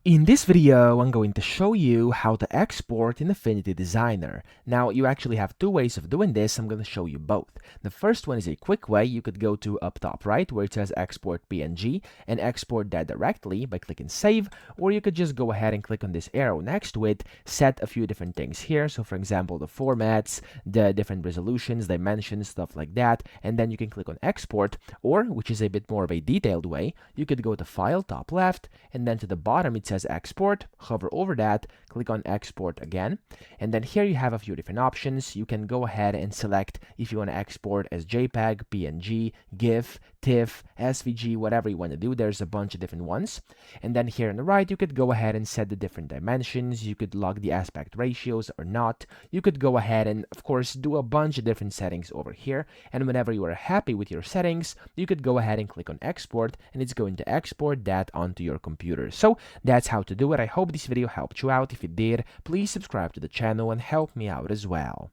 In this video, I'm going to show you how to export in Affinity Designer. Now, you actually have two ways of doing this. I'm going to show you both. The first one is a quick way. You could go to up top right where it says export PNG and export that directly by clicking save, or you could just go ahead and click on this arrow next to it, set a few different things here. So for example, the formats, the different resolutions, dimensions, stuff like that, and then you can click on export, or which is a bit more of a detailed way, you could go to file top left, and then to the bottom it says export, hover over that, click on export again, and then here you have a few different options. You can go ahead and select if you want to export as JPEG, PNG, GIF, TIFF, SVG, whatever you want to do. There's a bunch of different ones. And then here on the right, you could go ahead and set the different dimensions. You could log the aspect ratios or not. You could go ahead and, of course, do a bunch of different settings over here. And whenever you are happy with your settings, you could go ahead and click on export, and it's going to export that onto your computer. So that's how to do it. I hope this video helped you out. If it did, please subscribe to the channel and help me out as well.